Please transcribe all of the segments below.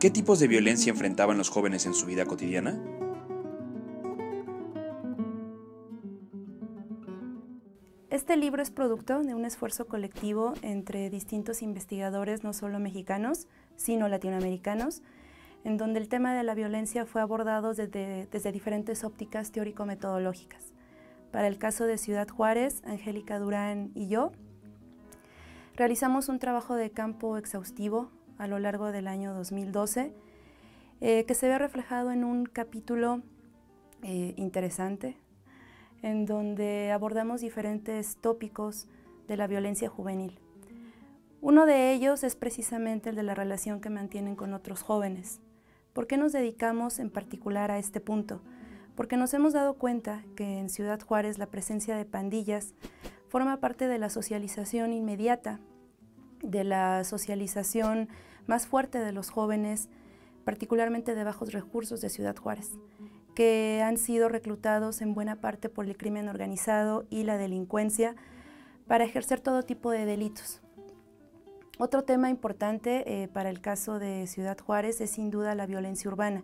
¿Qué tipos de violencia enfrentaban los jóvenes en su vida cotidiana? Este libro es producto de un esfuerzo colectivo entre distintos investigadores, no solo mexicanos, sino latinoamericanos, en donde el tema de la violencia fue abordado desde diferentes ópticas teórico-metodológicas. Para el caso de Ciudad Juárez, Angélica Durán y yo realizamos un trabajo de campo exhaustivo a lo largo del año 2012, que se ve reflejado en un capítulo interesante, en donde abordamos diferentes tópicos de la violencia juvenil. Uno de ellos es precisamente el de la relación que mantienen con otros jóvenes. ¿Por qué nos dedicamos en particular a este punto? Porque nos hemos dado cuenta que en Ciudad Juárez la presencia de pandillas forma parte de la socialización inmediata, de la socialización más fuerte de los jóvenes, particularmente de bajos recursos de Ciudad Juárez, que han sido reclutados en buena parte por el crimen organizado y la delincuencia para ejercer todo tipo de delitos. Otro tema importante para el caso de Ciudad Juárez es sin duda la violencia urbana,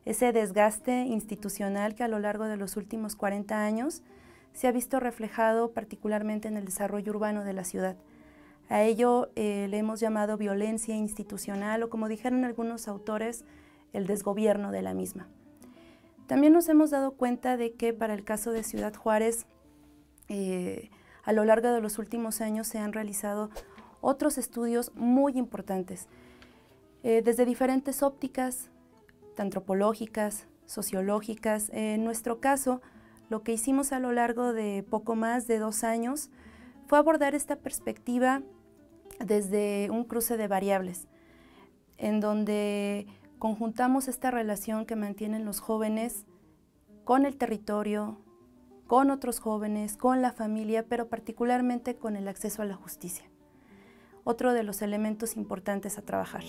ese desgaste institucional que a lo largo de los últimos 40 años se ha visto reflejado particularmente en el desarrollo urbano de la ciudad. A ello le hemos llamado violencia institucional o, como dijeron algunos autores, el desgobierno de la misma. También nos hemos dado cuenta de que para el caso de Ciudad Juárez, a lo largo de los últimos años se han realizado otros estudios muy importantes, desde diferentes ópticas, antropológicas, sociológicas. En nuestro caso, lo que hicimos a lo largo de poco más de 2 años fue abordar esta perspectiva desde un cruce de variables, en donde conjuntamos esta relación que mantienen los jóvenes con el territorio, con otros jóvenes, con la familia, pero particularmente con el acceso a la justicia. Otro de los elementos importantes a trabajar.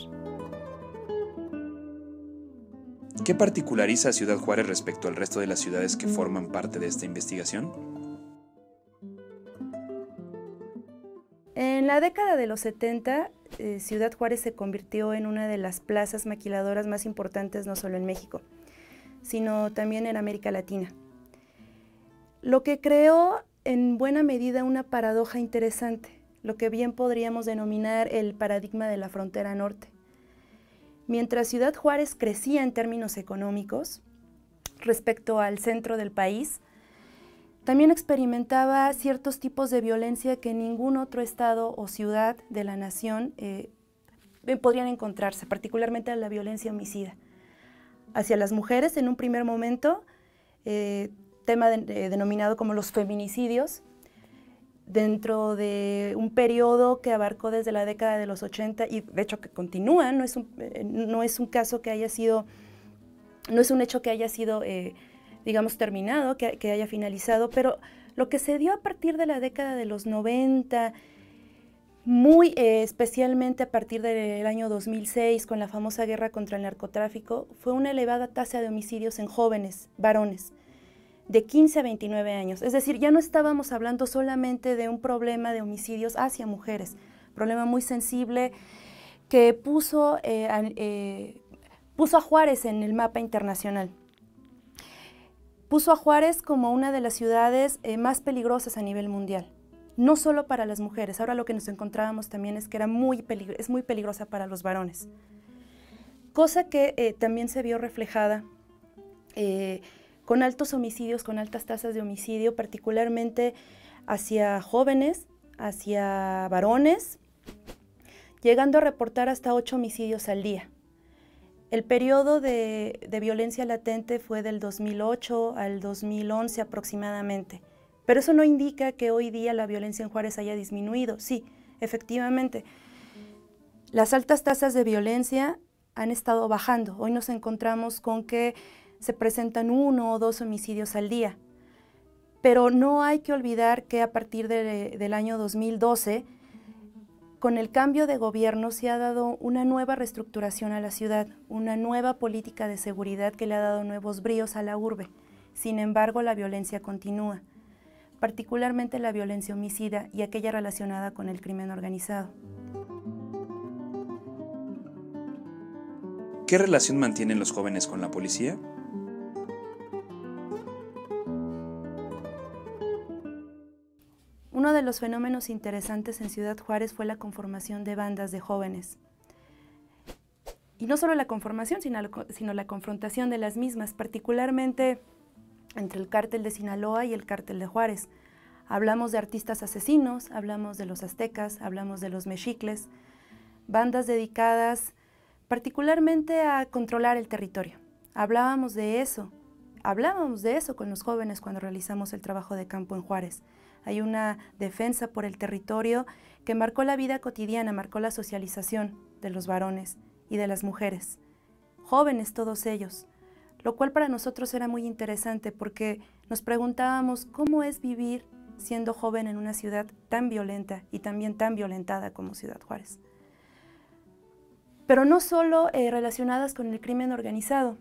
¿Qué particulariza a Ciudad Juárez respecto al resto de las ciudades que forman parte de esta investigación? En la década de los 70, Ciudad Juárez se convirtió en una de las plazas maquiladoras más importantes no solo en México, sino también en América Latina. Lo que creó en buena medida una paradoja interesante, lo que bien podríamos denominar el paradigma de la frontera norte. Mientras Ciudad Juárez crecía en términos económicos respecto al centro del país, también experimentaba ciertos tipos de violencia que ningún otro estado o ciudad de la nación podrían encontrarse, particularmente la violencia homicida. Hacia las mujeres, en un primer momento, tema denominado como los feminicidios, dentro de un periodo que abarcó desde la década de los 80 y de hecho que continúa, no es un caso que haya sido, no es un hecho que haya sido, digamos, terminado, que haya finalizado, pero lo que se dio a partir de la década de los 90, muy especialmente a partir del año 2006, con la famosa guerra contra el narcotráfico, fue una elevada tasa de homicidios en jóvenes, varones, de 15 a 29 años. Es decir, ya no estábamos hablando solamente de un problema de homicidios hacia mujeres, problema muy sensible que puso a Juárez en el mapa internacional. Puso a Juárez como una de las ciudades más peligrosas a nivel mundial, no solo para las mujeres. Ahora lo que nos encontrábamos también es que es muy peligrosa para los varones, cosa que también se vio reflejada con altos homicidios, con altas tasas de homicidio, particularmente hacia jóvenes, hacia varones, llegando a reportar hasta 8 homicidios al día. El periodo de violencia latente fue del 2008 al 2011 aproximadamente, pero eso no indica que hoy día la violencia en Juárez haya disminuido. Sí, efectivamente, las altas tasas de violencia han estado bajando. Hoy nos encontramos con que se presentan 1 o 2 homicidios al día. Pero no hay que olvidar que a partir del año 2012, con el cambio de gobierno se ha dado una nueva reestructuración a la ciudad, una nueva política de seguridad que le ha dado nuevos bríos a la urbe. Sin embargo, la violencia continúa, particularmente la violencia homicida y aquella relacionada con el crimen organizado. ¿Qué relación mantienen los jóvenes con la policía? Uno de los fenómenos interesantes en Ciudad Juárez fue la conformación de bandas de jóvenes. Y no solo la conformación, sino la confrontación de las mismas, particularmente entre el cártel de Sinaloa y el cártel de Juárez. Hablamos de artistas asesinos, hablamos de los aztecas, hablamos de los mexicles, bandas dedicadas particularmente a controlar el territorio. Hablábamos de eso con los jóvenes cuando realizamos el trabajo de campo en Juárez. Hay una defensa por el territorio que marcó la vida cotidiana, marcó la socialización de los varones y de las mujeres, jóvenes todos ellos, lo cual para nosotros era muy interesante porque nos preguntábamos cómo es vivir siendo joven en una ciudad tan violenta y también tan violentada como Ciudad Juárez. Pero no solo relacionadas con el crimen organizado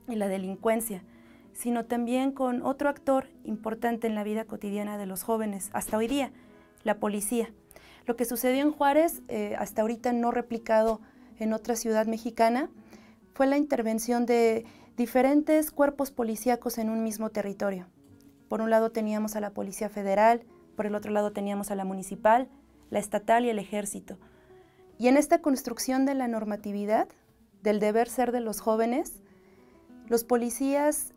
y la delincuencia, sino también con otro actor importante en la vida cotidiana de los jóvenes, hasta hoy día, la policía. Lo que sucedió en Juárez, hasta ahorita no replicado en otra ciudad mexicana, fue la intervención de diferentes cuerpos policíacos en un mismo territorio. Por un lado teníamos a la Policía Federal, por el otro lado teníamos a la municipal, la estatal y el ejército. Y en esta construcción de la normatividad, del deber ser de los jóvenes, los policías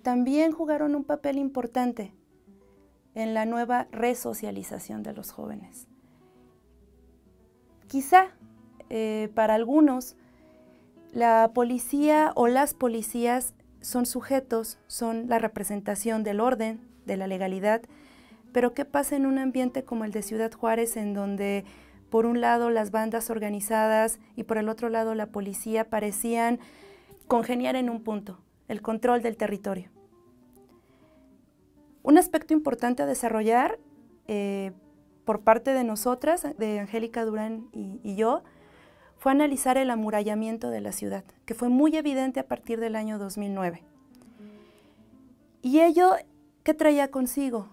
también jugaron un papel importante en la nueva resocialización de los jóvenes. Quizá para algunos la policía o las policías son sujetos, son la representación del orden, de la legalidad, pero ¿qué pasa en un ambiente como el de Ciudad Juárez, en donde por un lado las bandas organizadas y por el otro lado la policía parecían congeniar en un punto, el control del territorio? Un aspecto importante a desarrollar por parte de nosotras, de Angélica Durán y yo, fue analizar el amurallamiento de la ciudad, que fue muy evidente a partir del año 2009. Y ello, ¿qué traía consigo?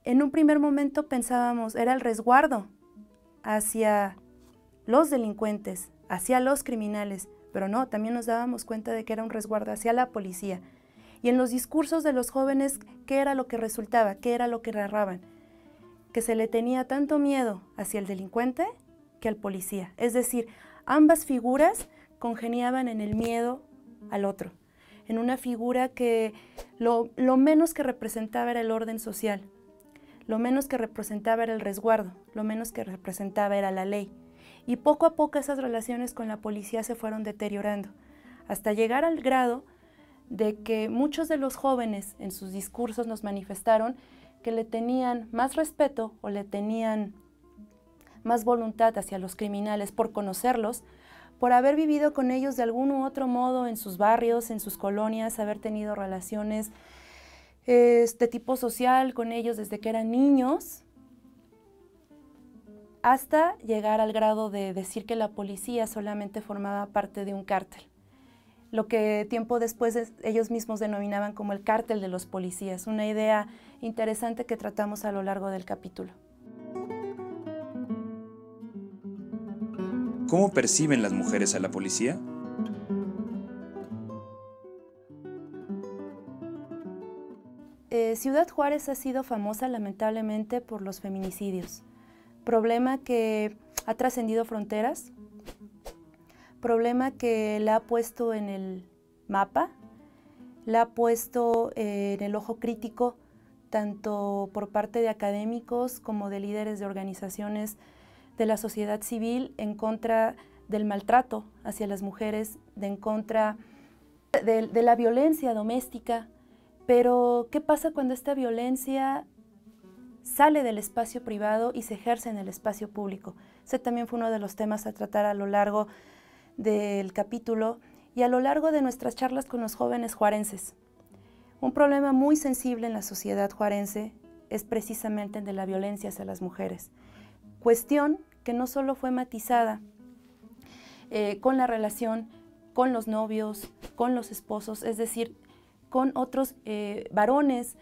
En un primer momento pensábamos, era el resguardo hacia los delincuentes, hacia los criminales, pero no, también nos dábamos cuenta de que era un resguardo hacia la policía. Y en los discursos de los jóvenes, ¿qué era lo que resultaba? ¿Qué era lo que narraban? Que se le tenía tanto miedo hacia el delincuente que al policía. Es decir, ambas figuras congeniaban en el miedo al otro, en una figura que lo menos que representaba era el orden social, lo menos que representaba era el resguardo, lo menos que representaba era la ley. Y poco a poco esas relaciones con la policía se fueron deteriorando, hasta llegar al grado de que muchos de los jóvenes en sus discursos nos manifestaron que le tenían más respeto o le tenían más voluntad hacia los criminales por conocerlos, por haber vivido con ellos de algún u otro modo en sus barrios, en sus colonias, haber tenido relaciones de tipo social con ellos desde que eran niños, hasta llegar al grado de decir que la policía solamente formaba parte de un cártel, lo que tiempo después ellos mismos denominaban como el cártel de los policías, una idea interesante que tratamos a lo largo del capítulo. ¿Cómo perciben las mujeres a la policía? Ciudad Juárez ha sido famosa lamentablemente por los feminicidios, problema que ha trascendido fronteras, problema que la ha puesto en el mapa, la ha puesto en el ojo crítico tanto por parte de académicos como de líderes de organizaciones de la sociedad civil en contra del maltrato hacia las mujeres, en contra de la violencia doméstica. Pero, ¿qué pasa cuando esta violencia sale del espacio privado y se ejerce en el espacio público? Ese también fue uno de los temas a tratar a lo largo del capítulo y a lo largo de nuestras charlas con los jóvenes juarenses. Un problema muy sensible en la sociedad juarense es precisamente el de la violencia hacia las mujeres. Cuestión que no solo fue matizada con la relación con los novios, con los esposos, es decir, con otros varones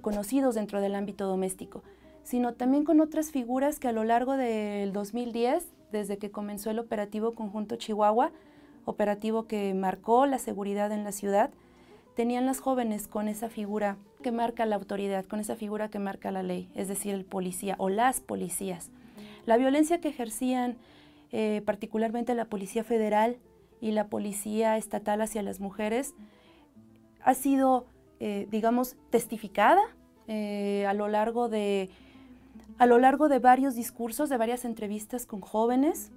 conocidos dentro del ámbito doméstico, sino también con otras figuras que a lo largo del 2010, desde que comenzó el operativo Conjunto Chihuahua, operativo que marcó la seguridad en la ciudad, tenían las jóvenes con esa figura que marca la autoridad, con esa figura que marca la ley, es decir, el policía o las policías. La violencia que ejercían particularmente la Policía Federal y la Policía Estatal hacia las mujeres ha sido, digamos, testificada a lo largo de varios discursos, de varias entrevistas con jóvenes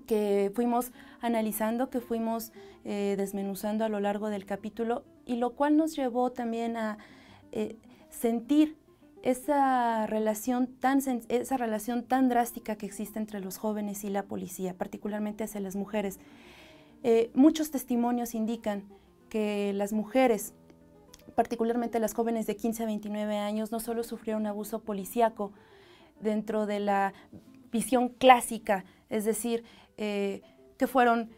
que fuimos analizando, que fuimos desmenuzando a lo largo del capítulo, y lo cual nos llevó también a sentir esa relación tan drástica que existe entre los jóvenes y la policía, particularmente hacia las mujeres. Muchos testimonios indican que las mujeres, particularmente las jóvenes de 15 a 29 años, no solo sufrieron abuso policíaco dentro de la visión clásica, es decir, que fueron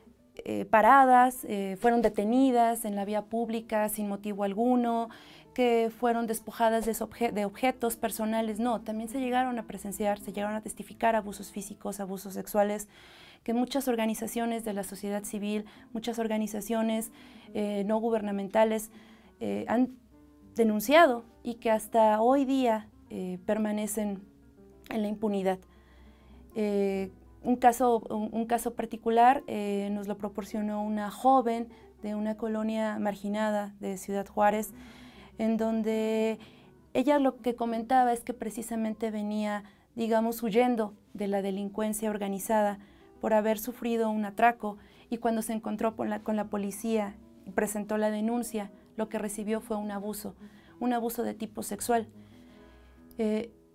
paradas, fueron detenidas en la vía pública sin motivo alguno, que fueron despojadas de objetos personales. No, también se llegaron a presenciar, se llegaron a testificar abusos físicos, abusos sexuales, que muchas organizaciones de la sociedad civil, muchas organizaciones no gubernamentales han denunciado y que hasta hoy día permanecen en la impunidad. Un caso particular nos lo proporcionó una joven de una colonia marginada de Ciudad Juárez, en donde ella lo que comentaba es que precisamente venía, digamos, huyendo de la delincuencia organizada por haber sufrido un atraco, y cuando se encontró con la policía y presentó la denuncia, lo que recibió fue un abuso de tipo sexual.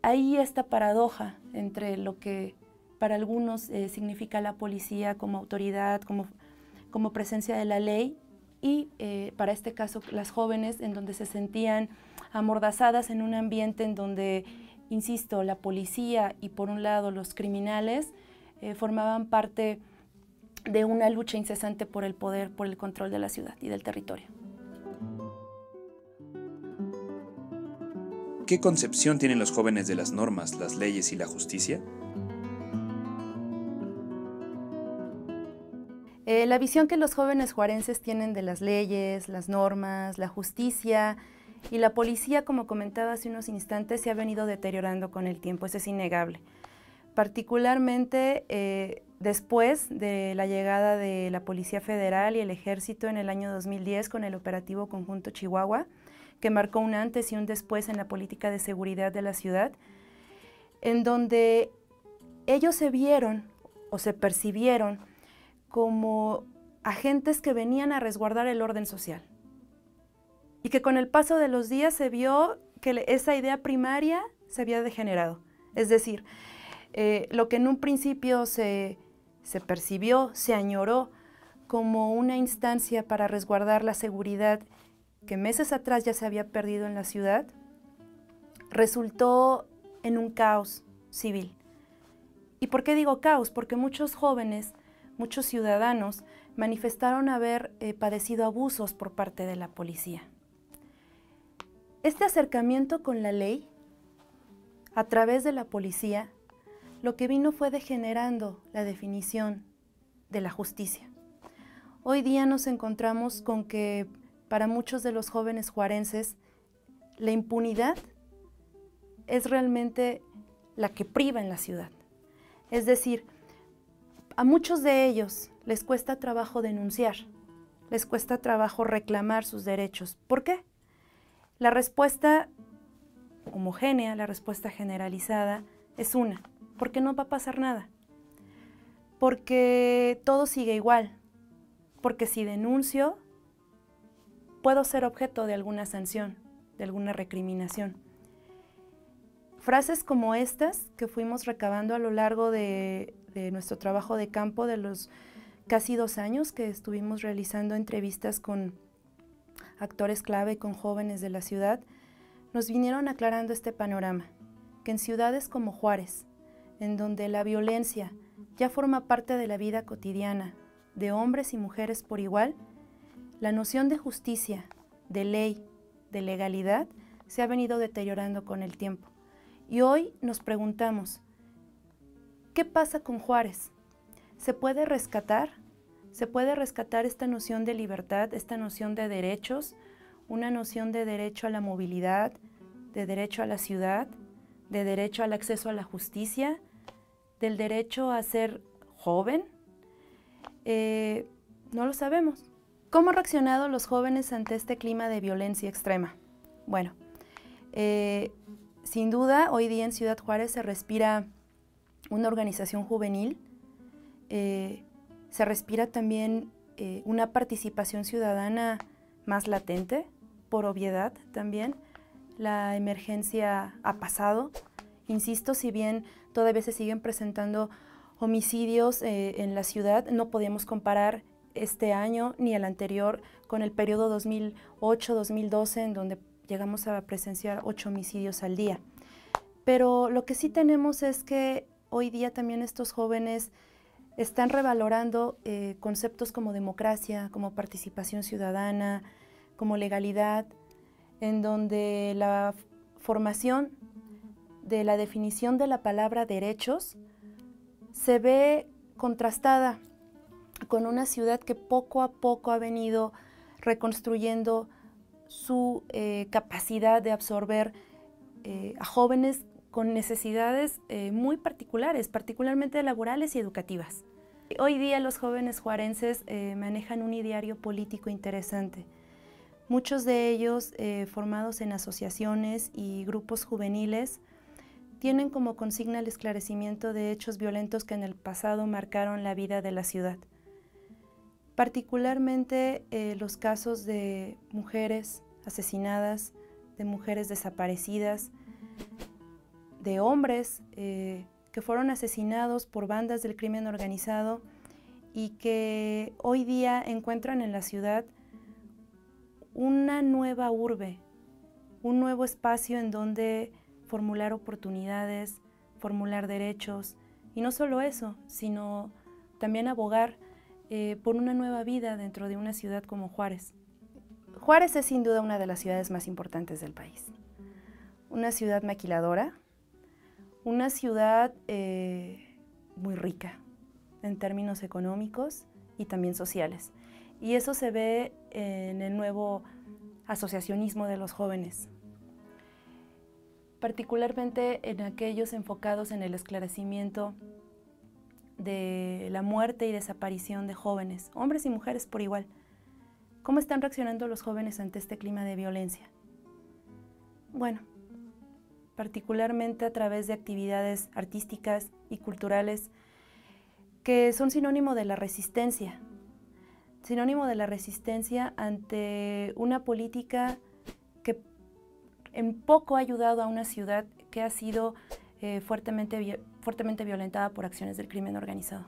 Ahí esta paradoja entre lo que para algunos significa la policía como autoridad, como presencia de la ley, y para este caso las jóvenes, en donde se sentían amordazadas en un ambiente en donde, insisto, la policía y por un lado los criminales formaban parte de una lucha incesante por el poder, por el control de la ciudad y del territorio. ¿Qué concepción tienen los jóvenes de las normas, las leyes y la justicia? La visión que los jóvenes juarenses tienen de las leyes, las normas, la justicia y la policía, como comentaba hace unos instantes, se ha venido deteriorando con el tiempo, eso es innegable. Particularmente después de la llegada de la Policía Federal y el Ejército en el año 2010 con el Operativo Conjunto Chihuahua, que marcó un antes y un después en la política de seguridad de la ciudad, en donde ellos se vieron o se percibieron como agentes que venían a resguardar el orden social. Y que con el paso de los días se vio que esa idea primaria se había degenerado. Es decir, lo que en un principio se percibió, se añoró como una instancia para resguardar la seguridad que meses atrás ya se había perdido en la ciudad, resultó en un caos civil. ¿Y por qué digo caos? Porque muchos jóvenes, muchos ciudadanos manifestaron haber padecido abusos por parte de la policía. Este acercamiento con la ley, a través de la policía, lo que vino fue degenerando la definición de la justicia. Hoy día nos encontramos con que para muchos de los jóvenes juarenses, la impunidad es realmente la que priva en la ciudad. Es decir, a muchos de ellos les cuesta trabajo denunciar, les cuesta trabajo reclamar sus derechos. ¿Por qué? La respuesta homogénea, la respuesta generalizada es una: porque no va a pasar nada, porque todo sigue igual, porque si denuncio puedo ser objeto de alguna sanción, de alguna recriminación. Frases como estas que fuimos recabando a lo largo de nuestro trabajo de campo de los casi 2 años que estuvimos realizando entrevistas con actores clave y con jóvenes de la ciudad, nos vinieron aclarando este panorama, que en ciudades como Juárez, en donde la violencia ya forma parte de la vida cotidiana de hombres y mujeres por igual, la noción de justicia, de ley, de legalidad, se ha venido deteriorando con el tiempo. Y hoy nos preguntamos, ¿qué pasa con Juárez? ¿Se puede rescatar? se puede rescatar esta noción de libertad, esta noción de derechos, una noción de derecho a la movilidad, de derecho a la ciudad, de derecho al acceso a la justicia, del derecho a ser joven. No lo sabemos. ¿Cómo han reaccionado los jóvenes ante este clima de violencia extrema? Bueno, sin duda, hoy día en Ciudad Juárez se respira una organización juvenil, se respira también una participación ciudadana más latente, por obviedad también. La emergencia ha pasado. Insisto, si bien todavía se siguen presentando homicidios en la ciudad, no podíamos comparar este año ni el anterior con el periodo 2008-2012, en donde llegamos a presenciar 8 homicidios al día. Pero lo que sí tenemos es que hoy día también estos jóvenes están revalorando conceptos como democracia, como participación ciudadana, como legalidad, en donde la formación de la definición de la palabra derechos se ve contrastada con una ciudad que poco a poco ha venido reconstruyendo su capacidad de absorber a jóvenes con necesidades muy particulares, particularmente laborales y educativas. Hoy día los jóvenes juarenses manejan un ideario político interesante. Muchos de ellos, formados en asociaciones y grupos juveniles, tienen como consigna el esclarecimiento de hechos violentos que en el pasado marcaron la vida de la ciudad. Particularmente los casos de mujeres asesinadas, de mujeres desaparecidas, de hombres que fueron asesinados por bandas del crimen organizado y que hoy día encuentran en la ciudad una nueva urbe, un nuevo espacio en donde formular oportunidades, formular derechos, y no solo eso, sino también abogar por una nueva vida dentro de una ciudad como Juárez. Juárez es sin duda una de las ciudades más importantes del país. Una ciudad maquiladora, una ciudad muy rica en términos económicos y también sociales. Y eso se ve en el nuevo asociacionismo de los jóvenes, particularmente en aquellos enfocados en el esclarecimiento de la muerte y desaparición de jóvenes, hombres y mujeres por igual. ¿Cómo están reaccionando los jóvenes ante este clima de violencia? Bueno, particularmente a través de actividades artísticas y culturales que son sinónimo de la resistencia ante una política que en poco ha ayudado a una ciudad que ha sido fuertemente violentada por acciones del crimen organizado.